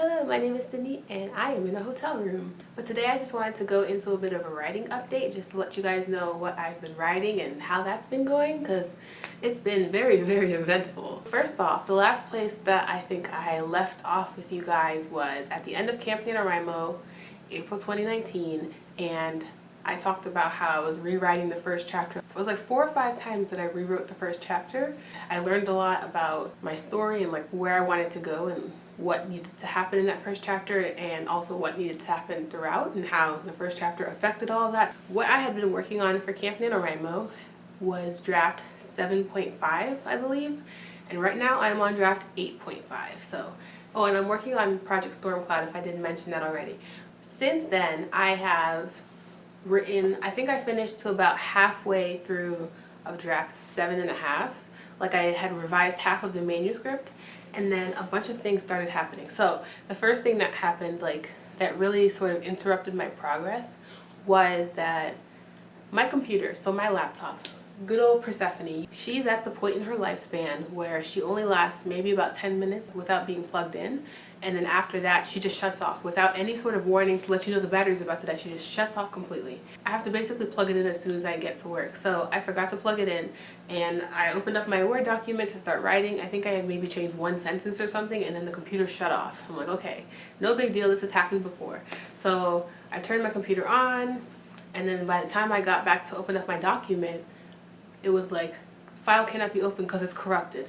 Hello, my name is Sydney and I am in a hotel room. But today I just wanted to go into a bit of a writing update just to let you guys know what I've been writing and how that's been going, because it's been very eventful. First off, the last place that I think I left off with you guys was at the end of Camp NaNoWriMo, April 2019, and I talked about how I was rewriting the first chapter. It was like 4 or 5 times that I rewrote the first chapter. I learned a lot about my story and like where I wanted to go and what needed to happen in that first chapter, and also what needed to happen throughout and how the first chapter affected all of that. What I had been working on for Camp NaNoWriMo was draft 7.5, I believe, and right now I'm on draft 8.5. So, oh, and I'm working on Project Stormcloud, if I didn't mention that already. Since then, I have written, I think I finished to about halfway through of draft 7.5. Like, I had revised half of the manuscript, and then a bunch of things started happening. So the first thing that happened, like, that really sort of interrupted my progress was that my computer, so my laptop, good old Persephone, she's at the point in her lifespan where she only lasts maybe about 10 minutes without being plugged in, and then after that she just shuts off without any sort of warning to let you know the battery's about to die. She just shuts off completely. I have to basically plug it in as soon as I get to work. So I forgot to plug it in, and I opened up my Word document to start writing. I think I had maybe changed one sentence or something, and then the computer shut off. I'm like, okay, no big deal, this has happened before. So I turned my computer on, and then by the time I got back to open up my document, it was like, file cannot be opened because it's corrupted.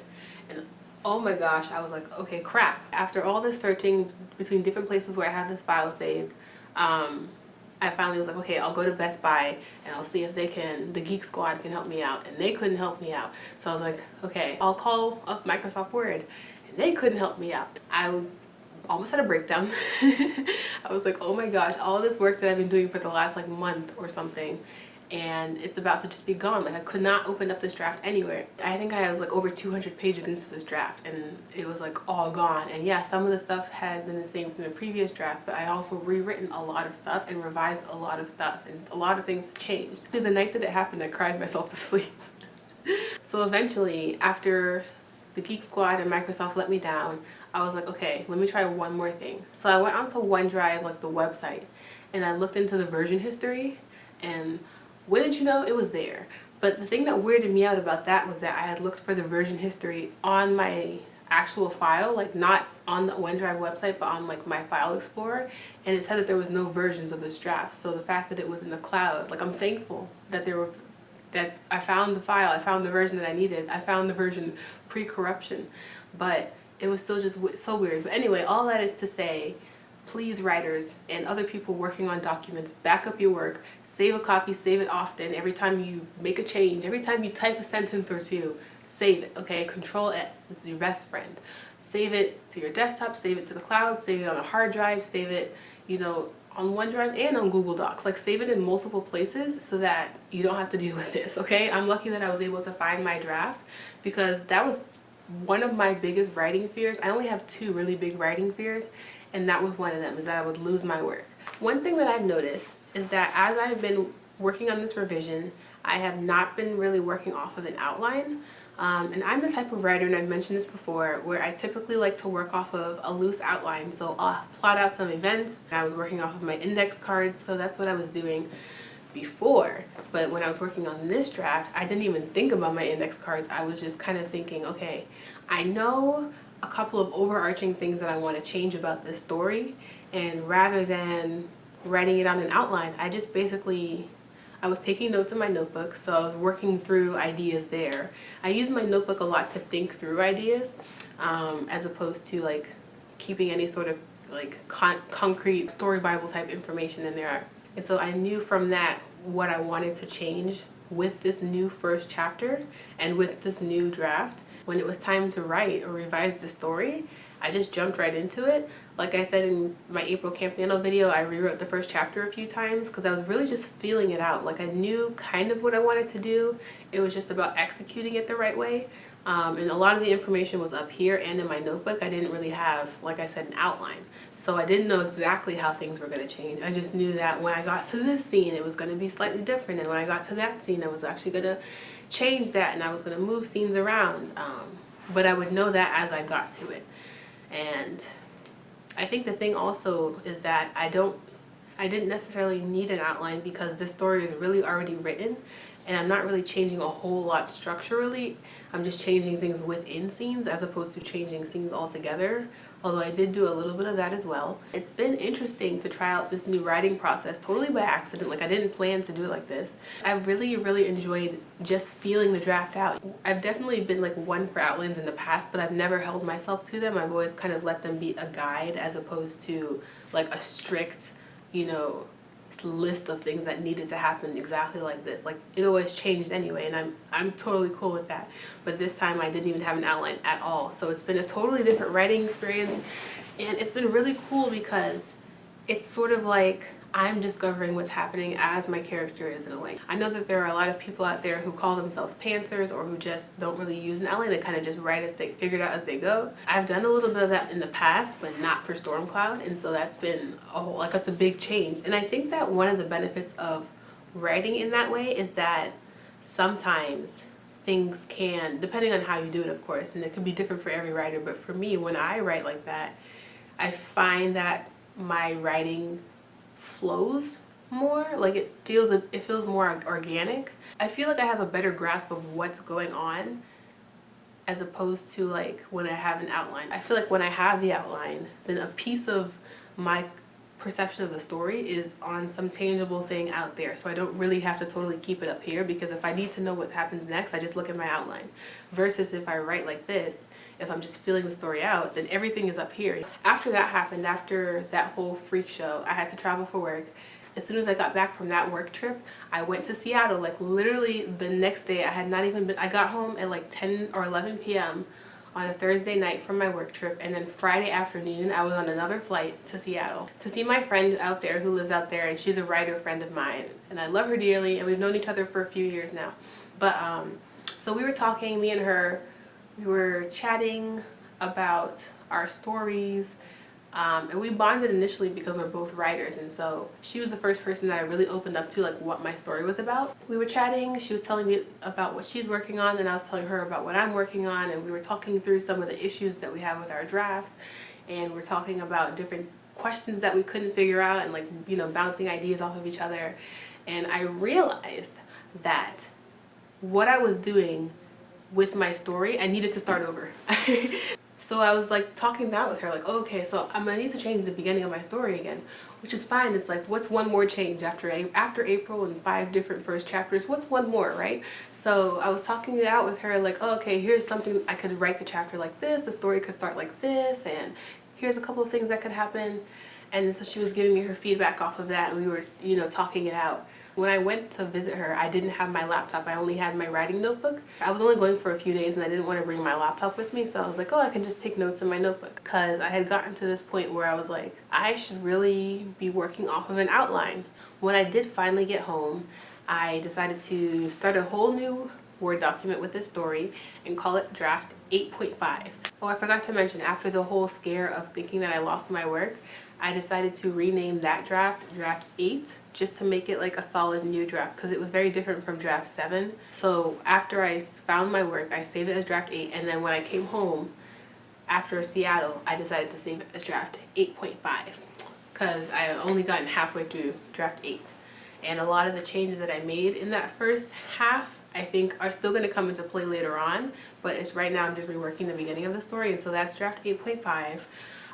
And oh my gosh, I was like, okay, crap. After all this searching between different places where I had this file saved, I finally was like, okay, I'll go to Best Buy and I'll see if they can, the Geek Squad can help me out. And they couldn't help me out. So I was like, okay, I'll call up Microsoft Word. And they couldn't help me out. I almost had a breakdown. I was like, oh my gosh, all this work that I've been doing for the last like month or something, and it's about to just be gone. Like, I could not open up this draft anywhere. I think I was like over 200 pages into this draft, and it was like all gone. And yeah, some of the stuff had been the same from the previous draft, but I also rewritten a lot of stuff and revised a lot of stuff, and a lot of things changed. The night that it happened, I cried myself to sleep. So eventually, after the Geek Squad and Microsoft let me down, I was like, okay, let me try one more thing. So I went onto OneDrive, like the website, and I looked into the version history, and wouldn't you know, it was there. But the thing that weirded me out about that was that I had looked for the version history on my actual file, like not on the OneDrive website, but on like my file explorer, and it said that there was no versions of this draft. So the fact that it was in the cloud, like, I'm thankful that that I found the file, I found the version that I needed, I found the version pre-corruption, but it was still just so weird. But anyway, all that is to say, please, writers and other people working on documents, back up your work, save a copy, save it often. Every time you make a change, every time you type a sentence or two, save it, okay? Control S, this is your best friend. Save it to your desktop, save it to the cloud, save it on a hard drive, save it, you know, on OneDrive and on Google Docs. Like, save it in multiple places so that you don't have to deal with this, okay? I'm lucky that I was able to find my draft, because that was one of my biggest writing fears. I only have 2 really big writing fears, and that was one of them, is that I would lose my work. One thing that I've noticed is that as I've been working on this revision, I have not been really working off of an outline. And I'm the type of writer, and I've mentioned this before, where I typically like to work off of a loose outline. So I'll plot out some events. I was working off of my index cards, so that's what I was doing before. But when I was working on this draft, I didn't even think about my index cards. I was just kind of thinking, okay, I know a couple of overarching things that I want to change about this story, and rather than writing it on an outline, I just basically, I was taking notes in my notebook, so I was working through ideas there. I use my notebook a lot to think through ideas, as opposed to like keeping any sort of like concrete story Bible type information in there. And so I knew from that what I wanted to change with this new first chapter and with this new draft. When it was time to write or revise the story, I just jumped right into it. Like I said in my April Camp Nano video, I rewrote the first chapter a few times because I was really just feeling it out. Like, I knew kind of what I wanted to do. It was just about executing it the right way. And a lot of the information was up here and in my notebook. I didn't really have, like I said, an outline. So I didn't know exactly how things were going to change. I just knew that when I got to this scene, it was going to be slightly different. And when I got to that scene, I was actually going to change that, and I was going to move scenes around. But I would know that as I got to it. And I think the thing also is that I didn't necessarily need an outline because this story is really already written, and I'm not really changing a whole lot structurally. I'm just changing things within scenes as opposed to changing scenes altogether, although I did do a little bit of that as well. It's been interesting to try out this new writing process totally by accident. Like, I didn't plan to do it like this. I've really enjoyed just feeling the draft out. I've definitely been like one for outlines in the past, but I've never held myself to them. I've always kind of let them be a guide as opposed to like a strict, you know, list of things that needed to happen exactly like this. Like, it always changed anyway, and I'm totally cool with that. But this time I didn't even have an outline at all. So it's been a totally different writing experience, and it's been really cool because it's sort of like I'm discovering what's happening as my character is in a way. I know that there are a lot of people out there who call themselves pantsers or who just don't really use an outline. They kind of just write as they figure it out as they go. I've done a little bit of that in the past, but not for Stormcloud, and so that's been that's a big change. And I think that one of the benefits of writing in that way is that sometimes things can, depending on how you do it, of course, and it can be different for every writer, but for me, when I write like that, I find that my writing flows more. Like, it feels more organic. I feel like I have a better grasp of what's going on as opposed to like when I have an outline. I feel like when I have the outline, then a piece of my perception of the story is on some tangible thing out there, so I don't really have to totally keep it up here, because if I need to know what happens next, I just look at my outline. Versus if I write like this, if I'm just feeling the story out, then everything is up here. After that happened, after that whole freak show, I had to travel for work. As soon as I got back from that work trip, I went to Seattle. Like, literally the next day, I got home at like 10 or 11 p.m. on a Thursday night from my work trip, and then Friday afternoon I was on another flight to Seattle to see my friend out there who lives out there, and she's a writer friend of mine, and I love her dearly, and we've known each other for a few years now. But so we were talking, me and her, we were chatting about our stories. And we bonded initially because we're both writers, and so she was the first person that I really opened up to, like, what my story was about. We were chatting, she was telling me about what she's working on, and I was telling her about what I'm working on, and we were talking through some of the issues that we have with our drafts, and we're talking about different questions that we couldn't figure out, and, like, you know, bouncing ideas off of each other. And I realized that what I was doing with my story, I needed to start over. So I was like talking that with her, like, oh, okay, so I'm gonna need to change the beginning of my story again, which is fine. It's like, what's one more change after April and 5 different first chapters? What's one more, right? So I was talking it out with her, like, oh, okay, here's something, I could write the chapter like this, the story could start like this, and here's a couple of things that could happen. And so she was giving me her feedback off of that, and we were, you know, talking it out. When I went to visit her, I didn't have my laptop. I only had my writing notebook. I was only going for a few days, and I didn't want to bring my laptop with me, so I was like, oh, I can just take notes in my notebook. Because I had gotten to this point where I was like, I should really be working off of an outline. When I did finally get home, I decided to start a whole new Word document with this story and call it draft 8.5. Oh, I forgot to mention, after the whole scare of thinking that I lost my work, I decided to rename that draft 8, just to make it like a solid new draft, because it was very different from draft 7. So after I found my work, I saved it as draft 8, and then when I came home after Seattle, I decided to save it as draft 8.5, because I had only gotten halfway through draft 8. And a lot of the changes that I made in that first half, I think, are still going to come into play later on, but it's right now I'm just reworking the beginning of the story, and so that's draft 8.5.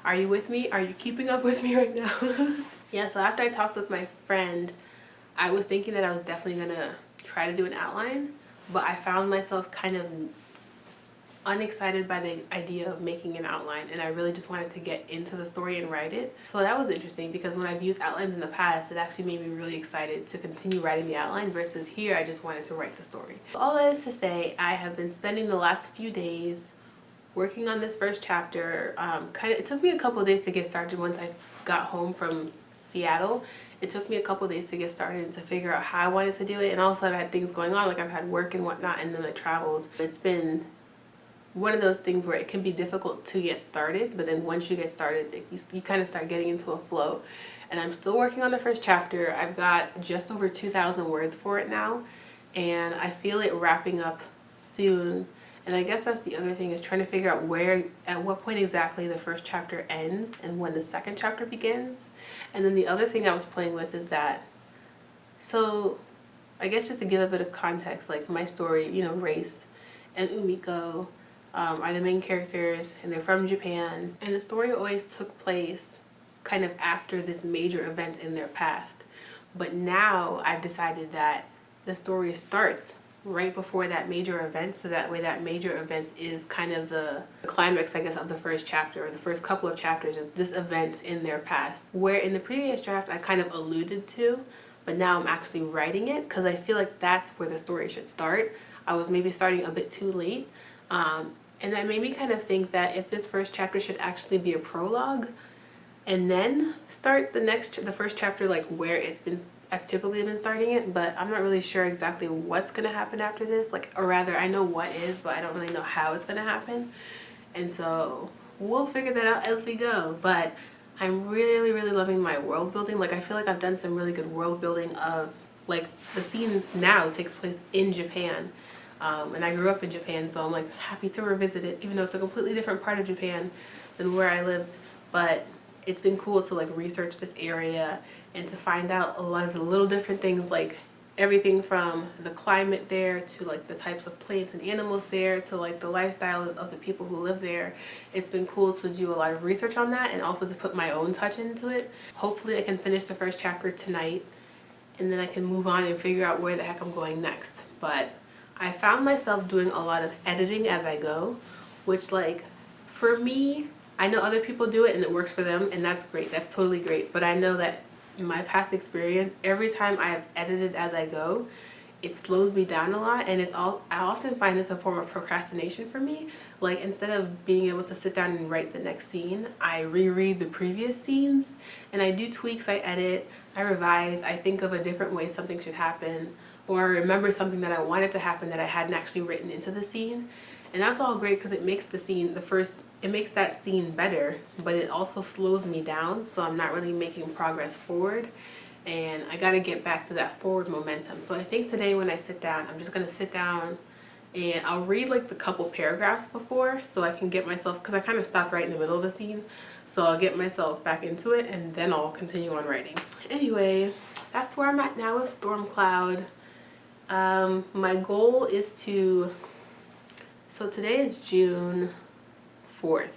Are you with me? Are you keeping up with me right now? Yeah, so after I talked with my friend, I was thinking that I was definitely gonna try to do an outline, but I found myself kind of unexcited by the idea of making an outline, and I really just wanted to get into the story and write it. So that was interesting, because when I've used outlines in the past, it actually made me really excited to continue writing the outline, versus here I just wanted to write the story. All that is to say, I have been spending the last few days working on this first chapter. It took me a couple of days to get started once I got home from Seattle. It took me a couple of days to get started and to figure out how I wanted to do it, and also I've had things going on, like I've had work and whatnot, and then I traveled. It's been one of those things where it can be difficult to get started, but then once you get started, you kind of start getting into a flow. And I'm still working on the first chapter. I've got just over 2,000 words for it now, and I feel it wrapping up soon. And I guess that's the other thing, is trying to figure out at what point exactly the first chapter ends and when the second chapter begins. And then the other thing I was playing with is that, so I guess just to give a bit of context, like my story, you know, Race and Umiko are the main characters, and they're from Japan. And the story always took place kind of after this major event in their past. But now I've decided that the story starts right before that major event, so that way that major event is kind of the climax, I guess, of the first chapter, or the first couple of chapters is this event in their past. Where in the previous draft I kind of alluded to, but now I'm actually writing it because I feel like that's where the story should start. I was maybe starting a bit too late. And that made me kind of think that if this first chapter should actually be a prologue, and then start the first chapter like where I've typically been starting it, but I'm not really sure exactly what's gonna happen after this. Like, or rather, I know what is, but I don't really know how it's gonna happen. And so we'll figure that out as we go. But I'm really, really loving my world building. Like, I feel like I've done some really good world building of, like, the scene now takes place in Japan. And I grew up in Japan, so I'm like happy to revisit it, even though it's a completely different part of Japan than where I lived. But it's been cool to like research this area and to find out a lot of the little different things, like everything from the climate there to like the types of plants and animals there to like the lifestyle of the people who live there. It's been cool to do a lot of research on that and also to put my own touch into it. Hopefully I can finish the first chapter tonight, and then I can move on and figure out where the heck I'm going next. But I found myself doing a lot of editing as I go, which, like, for me, I know other people do it and it works for them, and that's great. That's totally great. But I know that in my past experience, every time I have edited as I go, it slows me down a lot, and I often find it's a form of procrastination for me. Like, instead of being able to sit down and write the next scene, I reread the previous scenes, and I do tweaks, I edit, I revise, I think of a different way something should happen, or I remember something that I wanted to happen that I hadn't actually written into the scene. And that's all great because it makes the scene, it makes that scene better, but it also slows me down, so I'm not really making progress forward. And I gotta get back to that forward momentum. So I think today when I sit down, I'm just gonna sit down and I'll read like the couple paragraphs before, so I can get myself, because I kind of stopped right in the middle of the scene, so I'll get myself back into it and then I'll continue on writing. Anyway, that's where I'm at now with Storm Cloud. My goal is to, so today is June 4th,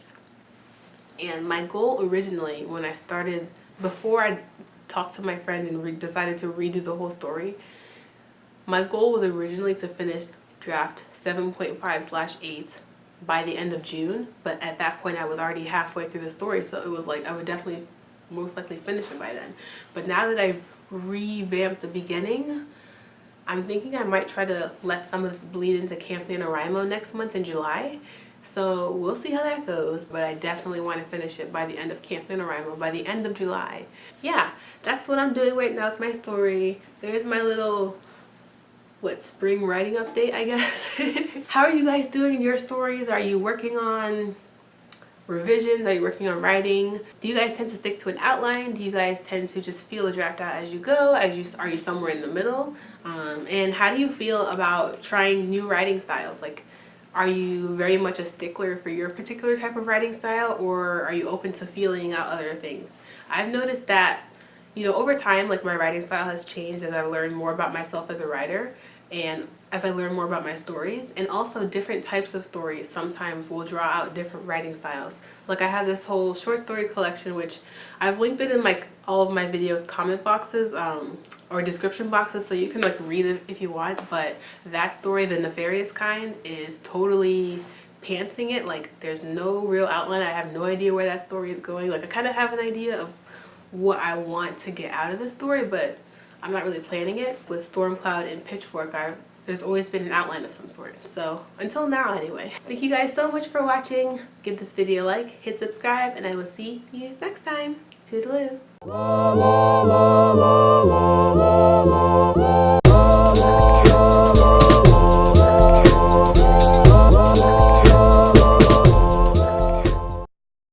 and my goal originally when I started, before I talked to my friend and decided to redo the whole story, my goal was originally to finish draft 7.5/8 by the end of June, but at that point I was already halfway through the story, so it was like I would definitely most likely finish it by then. But now that I've revamped the beginning, I'm thinking I might try to let some of this bleed into Camp NaNoWriMo next month in July. So we'll see how that goes, but I definitely want to finish it by the end of Camp NaNoWriMo, by the end of July. Yeah, that's what I'm doing right now with my story. There's my little, spring writing update, I guess. How are you guys doing in your stories? Are you working on revisions? Are you working on writing? Do you guys tend to stick to an outline? Do you guys tend to just feel the draft out as you go? Are you somewhere in the middle? And how do you feel about trying new writing styles? Like, are you very much a stickler for your particular type of writing style, or are you open to feeling out other things? I've noticed that, you know, over time, like, my writing style has changed as I've learned more about myself as a writer, and as I learn more about my stories, and also different types of stories sometimes will draw out different writing styles. Like, I have this whole short story collection, which I've linked it in like all of my videos comment boxes, or description boxes, so you can like read it if you want. But that story, The Nefarious Kind, is totally pantsing it. Like, there's no real outline. I have no idea where that story is going. Like, I kind of have an idea of what I want to get out of the story, but I'm not really planning it. With Stormcloud and Pitchfork, there's always been an outline of some sort. So until now anyway. Thank you guys so much for watching. Give this video a like, hit subscribe, and I will see you next time. Toodaloo.